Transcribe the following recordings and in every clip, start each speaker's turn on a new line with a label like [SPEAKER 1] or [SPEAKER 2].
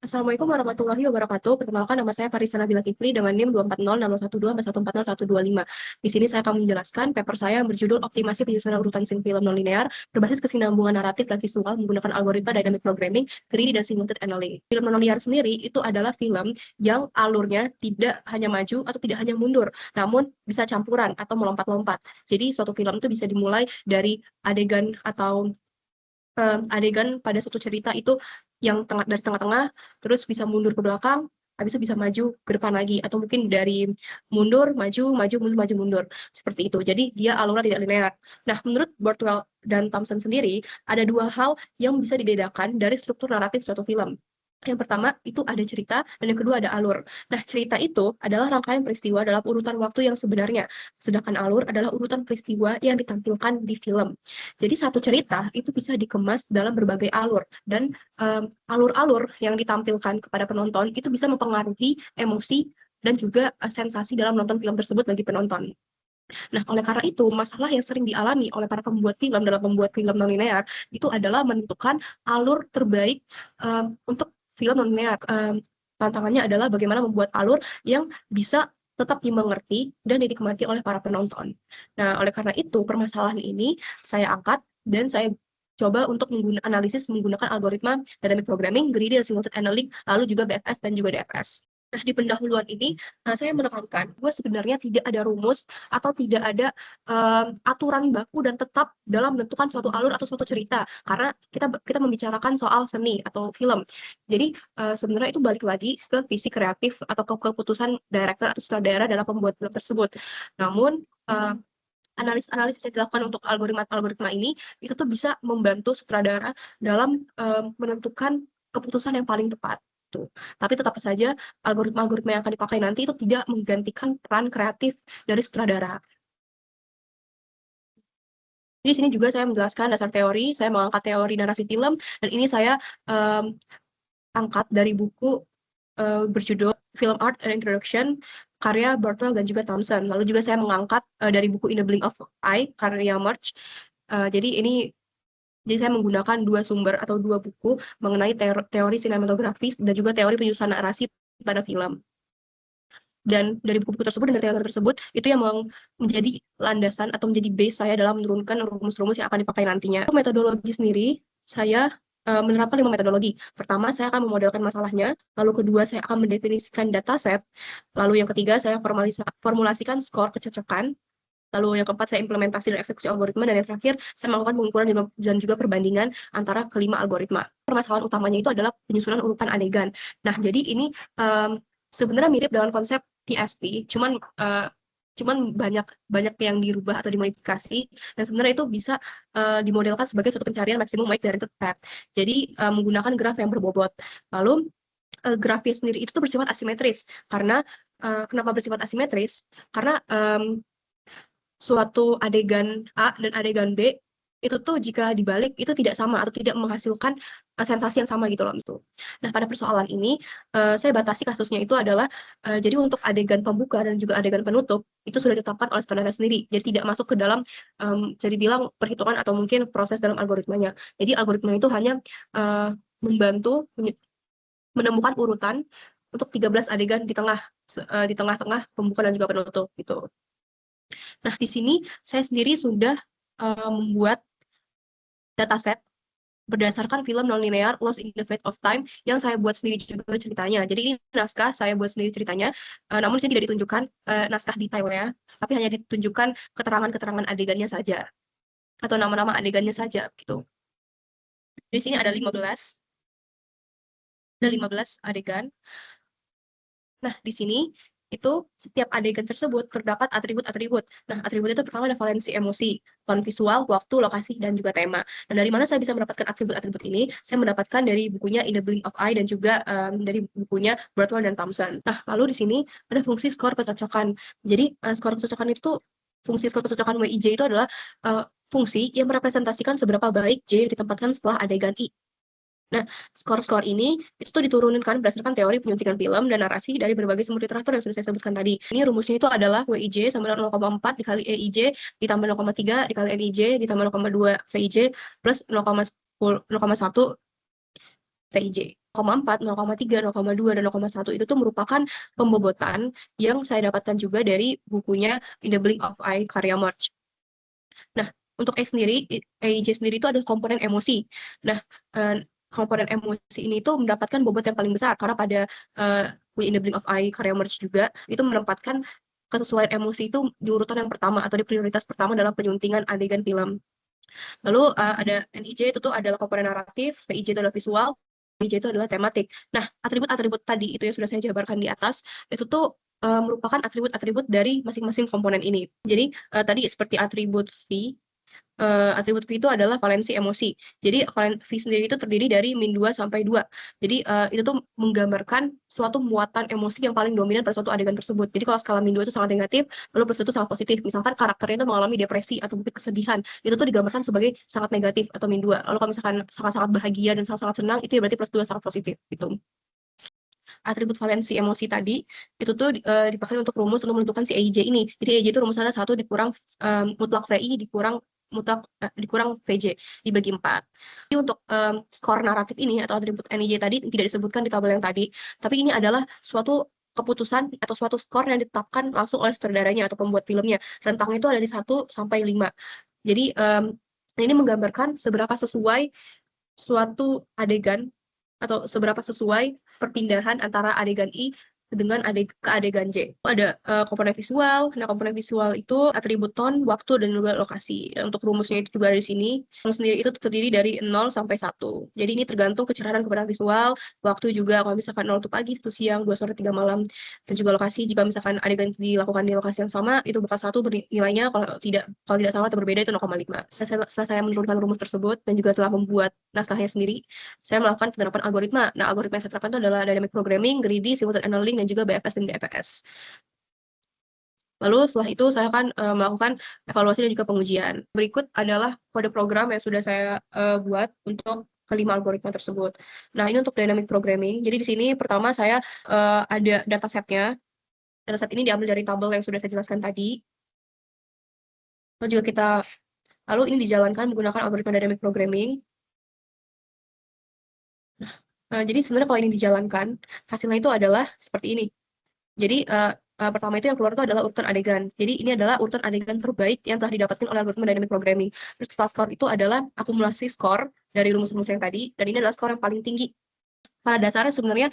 [SPEAKER 1] Assalamualaikum warahmatullahi wabarakatuh. Perkenalkan, nama saya Farisa Nabila Kifli dengan NIM 2406012-140-125. Di sini saya akan menjelaskan paper saya yang berjudul Optimasi Penyusunan Urutan Scene Film Nonlinear berbasis kesinambungan naratif dan visual menggunakan algoritma dynamic programming, greedy, dan simulated annealing. Film nonlinear sendiri itu adalah film yang alurnya tidak hanya maju atau tidak hanya mundur, namun bisa campuran atau melompat-lompat. Jadi suatu film itu bisa dimulai dari adegan atau adegan pada suatu cerita itu yang dari tengah-tengah, terus bisa mundur ke belakang, habis itu bisa maju ke depan lagi, atau mungkin dari mundur, maju, maju, mundur, maju, mundur, seperti itu. Jadi dia alurnya tidak linear. Nah, menurut Bortwell dan Thompson sendiri, ada dua hal yang bisa dibedakan dari struktur naratif suatu film. Yang pertama itu ada cerita, dan yang kedua ada alur. Nah, cerita itu adalah rangkaian peristiwa dalam urutan waktu yang sebenarnya, sedangkan alur adalah urutan peristiwa yang ditampilkan di film. Jadi satu cerita itu bisa dikemas dalam berbagai alur, dan alur-alur yang ditampilkan kepada penonton itu bisa mempengaruhi emosi dan juga sensasi dalam menonton film tersebut bagi penonton. Nah, oleh karena itu, masalah yang sering dialami oleh para pembuat film dalam membuat film non-linear itu adalah menentukan alur terbaik untuk film non-linear. Tantangannya adalah bagaimana membuat alur yang bisa tetap dimengerti dan dinikmati oleh para penonton. Nah, oleh karena itu, permasalahan ini saya angkat dan saya coba untuk analisis menggunakan algoritma dynamic programming, greedy, dan simulated annealing, lalu juga BFS dan juga DFS. Nah, di pendahuluan ini, saya menekankan bahwa sebenarnya tidak ada rumus atau tidak ada aturan baku dan tetap dalam menentukan suatu alur atau suatu cerita, karena kita membicarakan soal seni atau film. Jadi sebenarnya itu balik lagi ke visi kreatif atau keputusan director atau sutradara dalam pembuat film tersebut. Namun analisis yang dilakukan untuk algoritma ini itu tuh bisa membantu sutradara dalam menentukan keputusan yang paling tepat. Tuh. Tapi tetap saja algoritma-algoritma yang akan dipakai nanti itu tidak menggantikan peran kreatif dari sutradara. Di sini juga saya menjelaskan dasar teori, saya mengangkat teori narasi film, dan ini saya angkat dari buku berjudul Film Art and Introduction karya Bortwell dan juga Thompson. Lalu juga saya mengangkat dari buku In the Blink of Eye karya March. Jadi saya menggunakan dua sumber atau dua buku mengenai teori sinematografis dan juga teori penyusunan narasi pada film. Dan dari buku-buku tersebut dan dari teori tersebut itu yang menjadi landasan atau menjadi base saya dalam menurunkan rumus-rumus yang akan dipakai nantinya. Metodologi sendiri saya menerapkan 5 metodologi. Pertama, saya akan memodelkan masalahnya. Lalu kedua, saya akan mendefinisikan dataset. Lalu yang ketiga, saya formulasikan skor kecocokan. Lalu yang keempat, saya implementasi dan eksekusi algoritma. Dan yang terakhir, saya melakukan pengukuran dan juga perbandingan antara kelima algoritma. Permasalahan utamanya itu adalah penyusunan urutan adegan. Nah, jadi ini sebenarnya mirip dengan konsep TSP, cuman banyak yang dirubah atau dimodifikasi, dan sebenarnya itu bisa dimodelkan sebagai suatu pencarian maksimum weight directed path. Jadi menggunakan graf yang berbobot. Lalu grafnya sendiri itu tuh bersifat asimetris karena kenapa bersifat asimetris? Karena suatu adegan A dan adegan B itu tuh jika dibalik itu tidak sama atau tidak menghasilkan sensasi yang sama gitu loh. Nah, pada persoalan ini saya batasi kasusnya itu adalah jadi untuk adegan pembuka dan juga adegan penutup itu sudah ditetapkan oleh sutradara sendiri. Jadi tidak masuk ke dalam jadi bilang perhitungan atau mungkin proses dalam algoritmanya. Jadi algoritma itu hanya membantu menemukan urutan untuk 13 adegan di tengah-tengah pembuka dan juga penutup gitu. Nah, di sini saya sendiri sudah membuat dataset berdasarkan film non-linear Lost in the Fate of Time yang saya buat sendiri juga ceritanya. Jadi ini naskah saya buat sendiri ceritanya, namun sini tidak ditunjukkan naskah detailnya, tapi hanya ditunjukkan keterangan-keterangan adegannya saja atau nama-nama adegannya saja gitu. Di sini ada 15 adegan. Nah, di sini itu setiap adegan tersebut terdapat atribut-atribut. Nah, atribut itu pertama ada valensi emosi, tone visual, waktu, lokasi, dan juga tema. Dan dari mana saya bisa mendapatkan atribut-atribut ini? Saya mendapatkan dari bukunya In the Blink of Eye dan juga dari bukunya Bortwell dan Thompson. Nah, lalu di sini ada fungsi skor kecocokan. Jadi, skor kecocokan itu fungsi skor kecocokan WIJ itu adalah fungsi yang merepresentasikan seberapa baik J ditempatkan setelah adegan I. Nah, skor-skor ini itu tuh diturunkan berdasarkan teori penyuntikan film dan narasi dari berbagai sumber literatur yang sudah saya sebutkan tadi. Ini rumusnya itu adalah WIJ sama dengan 0,4 dikali EIJ ditambah 0,3 dikali NIJ ditambah 0,2 VIJ plus 0,1 TIJ. 0,4, 0,3, 0,2, dan 0,1 itu tuh merupakan pembobotan yang saya dapatkan juga dari bukunya In the Blink of Eye karya March. Nah, untuk EIJ sendiri itu ada komponen emosi. Nah, komponen emosi ini tuh mendapatkan bobot yang paling besar karena pada In the Blink of Eye karya March juga itu menempatkan kesesuaian emosi itu di urutan yang pertama atau di prioritas pertama dalam penyuntingan adegan film. Lalu ada NIJ itu tuh adalah komponen naratif, PIJ itu adalah visual, PIJ itu adalah tematik. Nah, atribut-atribut tadi itu yang sudah saya jabarkan di atas, itu tuh merupakan atribut-atribut dari masing-masing komponen ini. Jadi tadi seperti atribut V itu adalah valensi emosi. Jadi V sendiri itu terdiri dari min 2 sampai 2. Jadi itu tuh menggambarkan suatu muatan emosi yang paling dominan pada suatu adegan tersebut. Jadi kalau skala min 2 itu sangat negatif, lalu plus 1 itu sangat positif. Misalkan karakternya itu mengalami depresi atau mungkin kesedihan, itu tuh digambarkan sebagai sangat negatif atau min 2. Lalu kalau misalkan sangat-sangat bahagia dan sangat-sangat senang, itu ya berarti plus 2 sangat positif gitu. Atribut valensi emosi tadi itu tuh dipakai untuk rumus untuk menentukan si EIJ ini. Jadi EIJ itu rumusnya 1 dikurang mutlak VI dikurang VJ dibagi 4. Jadi untuk skor naratif ini atau atribut NIJ tadi tidak disebutkan di tabel yang tadi, tapi ini adalah suatu keputusan atau suatu skor yang ditetapkan langsung oleh sutradaranya atau pembuat filmnya. Rentangnya itu ada di 1 sampai 5. Jadi ini menggambarkan seberapa sesuai suatu adegan atau seberapa sesuai perpindahan antara adegan I dengan ke adegan J. Ada komponen visual. Nah, komponen visual itu atribut tone, waktu, dan juga lokasi. Dan untuk rumusnya itu juga ada di sini. Yang sendiri itu terdiri dari 0 sampai 1. Jadi ini tergantung kecerahan kepada visual, waktu juga kalau misalkan 0 itu pagi, 1 siang, 2 sore, 3 malam. Dan juga lokasi, jika misalkan adegan itu dilakukan di lokasi yang sama, itu bakal 1 nilainya, kalau tidak sama atau berbeda itu 0,5. Setelah saya menurunkan rumus tersebut dan juga telah membuat naskahnya sendiri, saya melakukan penerapan algoritma. Nah, algoritma yang saya terapkan itu adalah dynamic programming, greedy, simultaneous annealing, dan juga BFS dan DFS. Lalu setelah itu saya akan melakukan evaluasi dan juga pengujian. Berikut adalah kode program yang sudah saya buat untuk kelima algoritma tersebut. Nah, ini untuk dynamic programming. Jadi di sini pertama saya ada datasetnya. Dataset ini diambil dari tabel yang sudah saya jelaskan tadi. Lalu ini dijalankan menggunakan algoritma dynamic programming. Jadi sebenarnya kalau ini dijalankan, hasilnya itu adalah seperti ini. Jadi pertama itu yang keluar itu adalah urutan adegan. Jadi ini adalah urutan adegan terbaik yang telah didapatkan oleh algoritma dynamic programming. Terus total skor itu adalah akumulasi skor dari rumus-rumus yang tadi, dan ini adalah skor yang paling tinggi. Pada dasarnya sebenarnya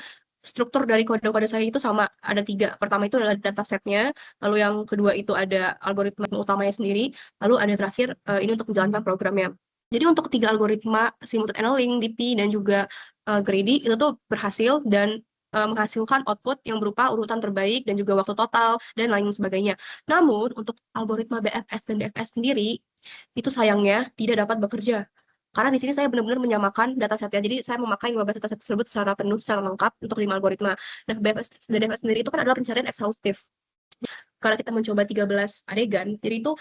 [SPEAKER 1] struktur dari kode-kode saya itu sama, ada 3. Pertama itu adalah datasetnya, lalu yang kedua itu ada algoritma utamanya sendiri, lalu ada terakhir ini untuk menjalankan programnya. Jadi untuk 3 algoritma simultaneous annealing, DP, dan juga greedy itu tuh berhasil dan menghasilkan output yang berupa urutan terbaik dan juga waktu total dan lain sebagainya. Namun untuk algoritma BFS dan DFS sendiri itu sayangnya tidak dapat bekerja. Karena di sini saya benar-benar menyamakan datasetnya. Jadi saya memakai 15 dataset tersebut secara penuh, secara lengkap untuk 5 algoritma. Nah, BFS dan DFS sendiri itu kan adalah pencarian ekshaustif. Karena kita mencoba 13 adegan, jadi itu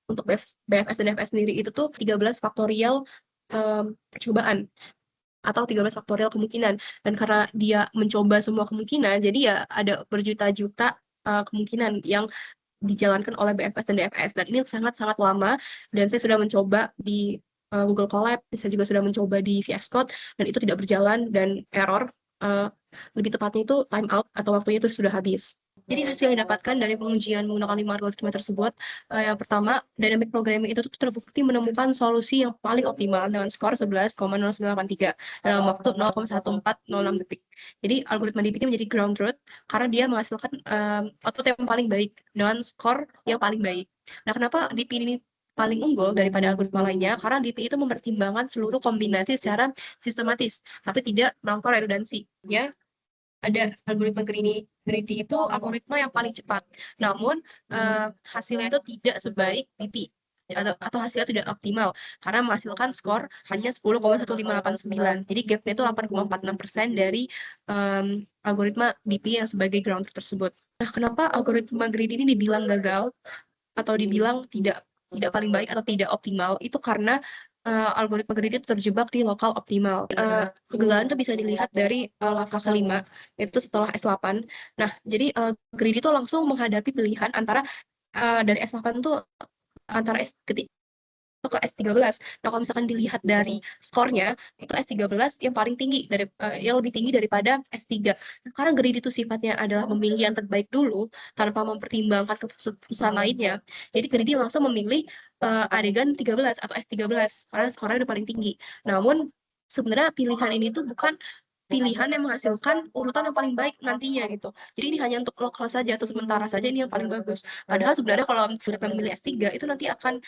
[SPEAKER 1] untuk BFS dan DFS sendiri itu tuh 13 faktorial percobaan atau 13 faktorial kemungkinan. Dan karena dia mencoba semua kemungkinan, jadi ya ada berjuta-juta kemungkinan yang dijalankan oleh BFS dan DFS. Dan ini sangat-sangat lama, dan saya sudah mencoba di Google Colab, saya juga sudah mencoba di VS Code, dan itu tidak berjalan dan error. Lebih tepatnya itu time out atau waktunya itu sudah habis. Jadi hasil yang didapatkan dari pengujian menggunakan 5 algoritma tersebut, yang pertama, dynamic programming itu terbukti menemukan solusi yang paling optimal dengan skor 11,0983 dalam waktu 0,1406 detik. Jadi algoritma DP menjadi ground truth karena dia menghasilkan output yang paling baik dengan skor yang paling baik. Nah, kenapa DP ini paling unggul daripada algoritma lainnya? Karena DP itu mempertimbangkan seluruh kombinasi secara sistematis, tapi tidak melakukan redundansi. Ya, ada algoritma greedy itu algoritma yang paling cepat. Namun hasilnya itu tidak sebaik DP atau hasilnya tidak optimal karena menghasilkan skor hanya 10,1589. Jadi gapnya itu 8,46% dari algoritma DP yang sebagai ground truth tersebut. Nah, kenapa algoritma greedy ini dibilang gagal atau dibilang tidak paling baik atau tidak optimal? Itu karena algoritma greedy itu terjebak di lokal optimal. Kegagalan itu bisa dilihat dari langkah kelima, yaitu setelah S8. Nah, jadi greedy itu langsung menghadapi pilihan antara dari S8 itu antara ke S13. Nah, kalau misalkan dilihat dari skornya, itu S13 yang paling tinggi yang lebih tinggi daripada S3. Nah, karena greedy itu sifatnya adalah memilih yang terbaik dulu tanpa mempertimbangkan keputusan lainnya. Jadi greedy langsung memilih adegan 13 atau S13 karena skornya udah paling tinggi. Namun sebenarnya pilihan ini tuh bukan pilihan yang menghasilkan urutan yang paling baik nantinya gitu. Jadi ini hanya untuk lokal saja atau sementara saja ini yang paling bagus. Padahal sebenarnya kalau mereka memilih S3 itu nanti akan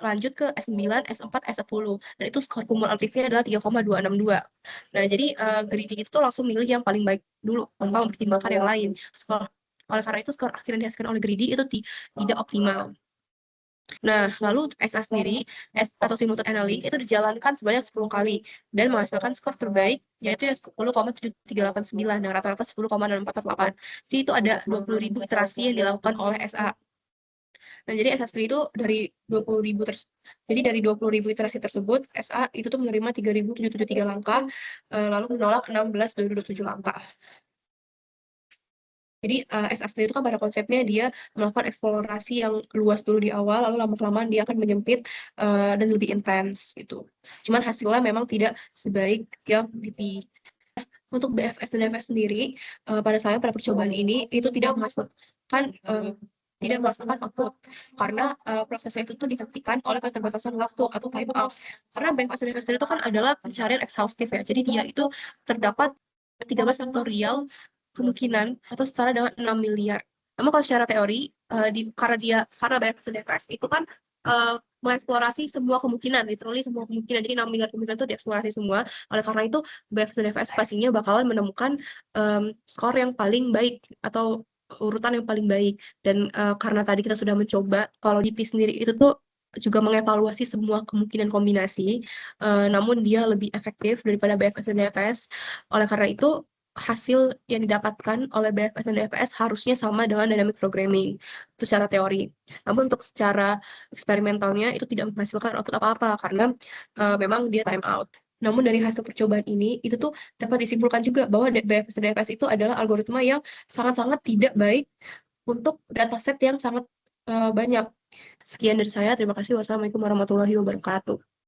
[SPEAKER 1] lanjut ke S9, S4, S10 dan itu skor kumulatifnya adalah 3,262. Nah, jadi grading itu tuh langsung milih yang paling baik dulu tanpa mempertimbangkan yang lain. Oleh karena itu skor akhir yang dihasilkan oleh greedy itu tidak optimal. Nah, lalu untuk SA sendiri, atau simultan analytic itu dijalankan sebanyak 10 kali dan menghasilkan skor terbaik yaitu ya 10,7389. Nah, rata-rata 10,6448. Jadi itu ada 20.000 iterasi yang dilakukan oleh SA. Nah, jadi SA sendiri itu dari 20.000 jadi dari 20.000 iterasi tersebut, SA itu tuh menerima 3.773 langkah, lalu menolak 16.227 langkah. Jadi SA sendiri itu kan pada konsepnya dia melakukan eksplorasi yang luas dulu di awal, lalu lama-kelamaan dia akan menyempit dan lebih intens gitu. Cuman hasilnya memang tidak sebaik yang dipilih. Untuk BFS dan DFS sendiri, pada percobaan ini itu tidak menghasilkan output karena prosesnya itu tuh dihentikan oleh keterbatasan waktu atau time out. Karena BFS dan DFS itu kan adalah pencarian ekshaustif ya. Jadi dia itu terdapat 13 faktorial kemungkinan atau setara dengan 6 miliar. Namun kalau secara teori, karena BFS dan DFS itu kan mengeksplorasi semua kemungkinan, literally semua kemungkinan. Jadi 6 miliar kemungkinan itu dieksplorasi semua. Oleh karena itu, BFS dan DFS pastinya bakalan menemukan skor yang paling baik atau urutan yang paling baik. Dan karena tadi kita sudah mencoba, kalau di P sendiri itu tuh juga mengevaluasi semua kemungkinan kombinasi, namun dia lebih efektif daripada BFS dan DFS. Oleh karena itu, hasil yang didapatkan oleh BFS dan DFS harusnya sama dengan dynamic programming. Itu secara teori. Namun untuk secara eksperimentalnya itu tidak menghasilkan output apa-apa karena memang dia time out. Namun dari hasil percobaan ini itu tuh dapat disimpulkan juga bahwa BFS dan DFS itu adalah algoritma yang sangat-sangat tidak baik untuk dataset yang sangat banyak. Sekian dari saya. Terima kasih. Wassalamualaikum warahmatullahi wabarakatuh.